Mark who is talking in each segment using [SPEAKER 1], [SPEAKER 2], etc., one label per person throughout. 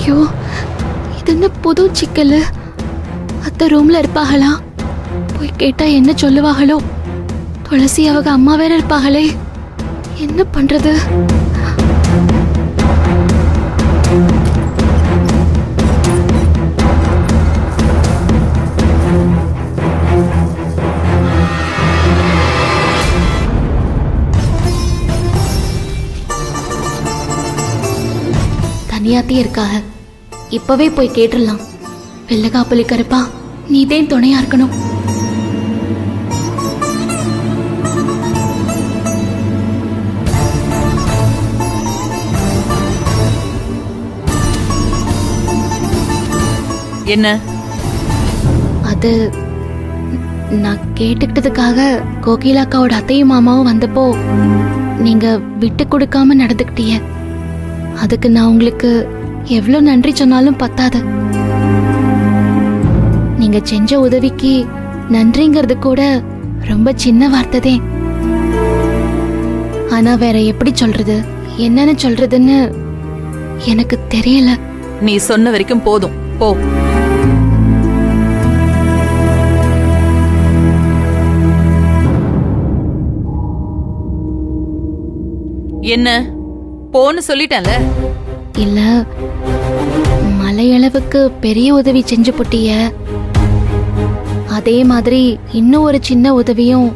[SPEAKER 1] ஐயோ, இது என்ன புது சிக்கல்? அத்தை ரூம்ல இருப்பாங்களா? போய் கேட்டா என்ன சொல்லுவாங்களோ? துளசி அவங்க அம்மா வேற இருப்பாங்களே, என்ன பண்றது? தனியாத்தே இருக்காக, இப்பவே போய் கேட்டுடலாம். வெள்ளக்காப்பலி கருப்பா, நீதான் துணையா இருக்கணும்.
[SPEAKER 2] என்ன
[SPEAKER 1] அது நான் கேட்டுக்கிட்டதுக்காக கோகிலாக்காவோட அத்தையும் மாமாவும் வந்தப்போ நீங்க விட்டு கொடுக்காம நடந்துக்கிட்டீங்க. அதுக்கு நான் உங்களுக்கு எவ்வளவு நன்றி சொன்னாலும் பத்தாது. நீங்க செஞ்ச உதவிக்கு நன்றிங்கிறது கூட ரொம்ப சின்ன வார்த்தை. ஆனா வேற எப்படி சொல்றது, என்னன்னு சொல்றதுன்னு எனக்கு தெரியல.
[SPEAKER 2] நீ சொன்ன வரைக்கும் போதும், போ. என்ன போன்னு சொல்லிட்டேன்ல.
[SPEAKER 1] இல்ல, மலையளவுக்கு பெரிய உதவி செஞ்சு போட்டிய, அதே மாதிரி இன்னும் ஒரு சின்ன உதவியும்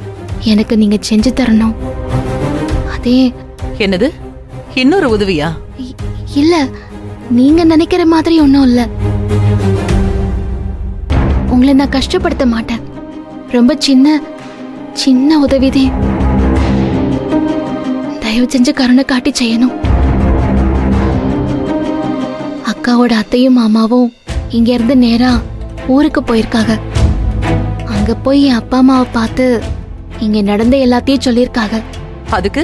[SPEAKER 1] எனக்கு நீங்க செஞ்சு தரணும். அதே.
[SPEAKER 2] என்னது, இன்னொரு உதவியா?
[SPEAKER 1] இல்ல, நீங்க நினைக்கிற மாதிரி ஒன்னும் இல்ல. உங்களை நான் கஷ்டப்படுத்த மாட்டேன். ரொம்ப சின்ன சின்ன உதவிதே. தயவு செஞ்சு கருணை காட்டி செய்யணும். அக்காவோட அத்தையும் மாமாவும் இங்க இருந்து நேரா ஊருக்கு போயிருக்காங்க. அங்க போய் என் அப்பா அம்மாவை பார்த்து இங்க நடந்த எல்லாத்தையும் சொல்லிருக்காங்க.
[SPEAKER 2] அதுக்கு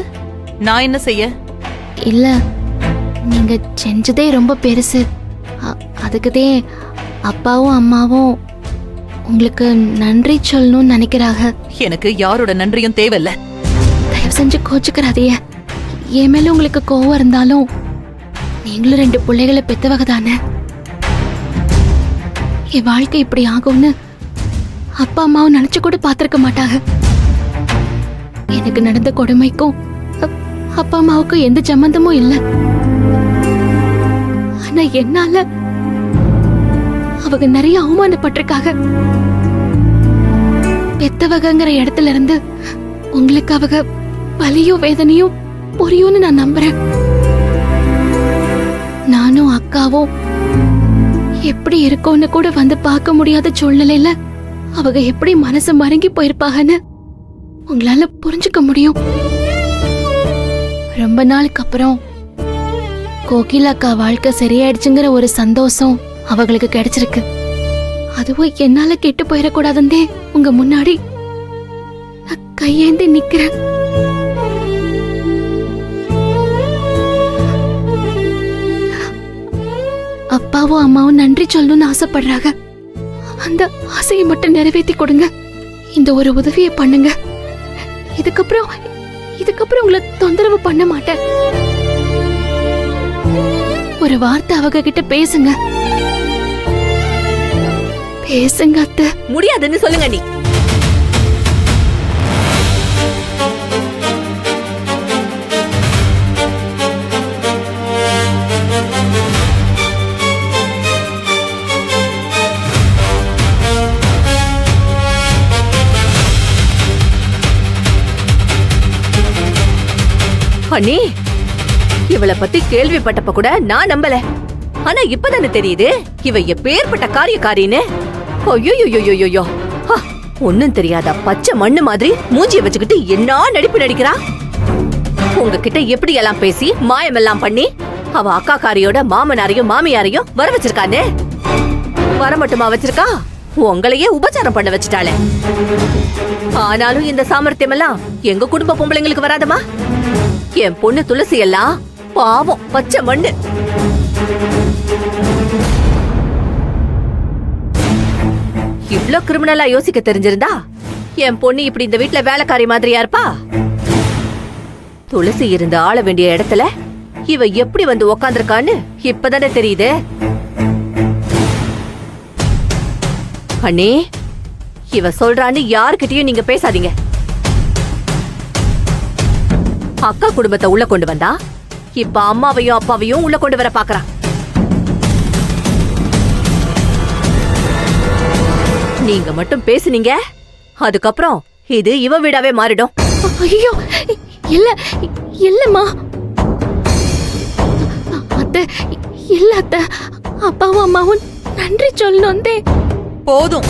[SPEAKER 2] நான் என்ன செய்ய?
[SPEAKER 1] இல்ல, நீங்க செஞ்சதே ரொம்ப பெருசு. அதுக்குதே அப்பாவும் அம்மாவும் உங்களுக்கு நன்றி சொல்லணும்னு நினைக்கிறாங்க.
[SPEAKER 2] எனக்கு யாரோட நன்றியும் தேவையில்ல.
[SPEAKER 1] தயவு செஞ்சு கோச்சுக்கிறாதீங்க. என் மேல உங்களுக்கு கோவம் இருந்தாலும் நீங்களும் 2 பிள்ளைகளை பெத்தவங்க தானே. என் வாழ்க்கை இப்படி ஆகும்னு அப்பா அம்மாவும் நினைச்சு கூட பாத்திருக்க மாட்டாங்க. எனக்கு நடந்த கொடுமைக்கும் அப்பா அம்மாவுக்கும் எந்த சம்பந்தமும் இல்லை. ஆனா என்னால அவங்க நிறைய அவமானப்பட்டிருக்காங்க. பெத்தவகங்கிற இடத்துல இருந்து உங்களுக்கு அவங்க வலியும் வேதனையும் புரியும்னு நான் நம்புறேன். நானும் அக்காவும் எப்படி இருக்கோன்னு கூட வந்து பார்க்க முடியாத சூழ்நிலையில அவங்க எப்படி மனசு மறங்கி போயிருப்பாங்கன்னு உங்களால புரிஞ்சுக்க முடியும். ரொம்ப நாளுக்கு அப்புறம் கோகிலாக்கா வாழ்க்கை சரியாயிடுச்சுங்கிற ஒரு சந்தோஷம் அவங்களுக்கு கிடைச்சிருக்கு. அதுவும் என்னால கெட்டு போயிடக்கூடாதுந்தே உங்க முன்னாடி நான் கையேந்தி நிக்கிறேன். அப்பாவும் அம்மாவும் நன்றி சொல்லணும்னு ஆசைப்படுறாங்க. அந்த ஆசையை மட்டும் நிறைவேற்றி கொடுங்க. இந்த ஒரு உதவியை பண்ணுங்க. இதுக்கப்புறம் உங்களை தொந்தரவு பண்ண மாட்டேன். ஒரு வார்த்தை அவங்க கிட்ட பேசுங்க. பேசுங்க அத்தை.
[SPEAKER 2] முடியாதுன்னு சொல்லுங்க நீ. அண்ணி, இவளை பத்தி கேள்விப்பட்டப்ப கூட நான் நம்பல. ஆனா இப்பதானே தெரியுது இவ எப்பேற்பட்ட காரியக்காரின்னு. ஐயோ, ஒன்னும் தெரியாத பச்சை மண்ணு மாதிரி மூஞ்சிய வச்சுக்கிட்டு என்ன நடிப்பு நடிக்கிறா. உங்ககிட்ட எப்படி எல்லாம் பேசி மாயமெல்லாம் பண்ணி அவ அக்காக்காரியோட மாமனாரையும் மாமியாரையும் வர வச்சிருக்கானே. வர மட்டுமா வச்சிருக்கா, உங்களையே உபச்சாரம் பண்ண வச்சுட்டாளே. ஆனாலும் இந்த சாமர்த்தியம் எல்லாம் எங்க குடும்ப பொம்பளைங்களுக்கு வராதமா? என் பொண்ணு துளசி எல்லாம் பாவம், பச்சை மண்ணு. இவ்ளோ கிரிமினலா யோசிக்க தெரிஞ்சிருந்தா என் பொண்ணு இப்படி இந்த வீட்ல வேலைக்காரி மாதிரியா இருப்பா? துளசி இருந்து ஆள வேண்டிய இடத்துல இவ எப்படி வந்து உக்காந்துருக்கான்னு இப்பதானே தெரியுது. அண்ணே, இவ சொல்றான்னு யார்கிட்டயும் நீங்க பேசாதீங்க. அக்கா குடும்பத்தை உள்ள கொண்டு வந்தா இப்ப அம்மாவையும் அப்பாவையும் உள்ள கொண்டு வர பாக்குறா. நீங்க மட்டும் பேசுனீங்க, அதுக்கப்புறம் இது இவ வீடாவே மாறிடும்.
[SPEAKER 1] ஐயோ, இல்ல இல்லம்மா அத்தை, இல்ல அத்தை, அப்பாவும் அம்மாவும் நன்றி சொல்லணும்.
[SPEAKER 3] போதும்.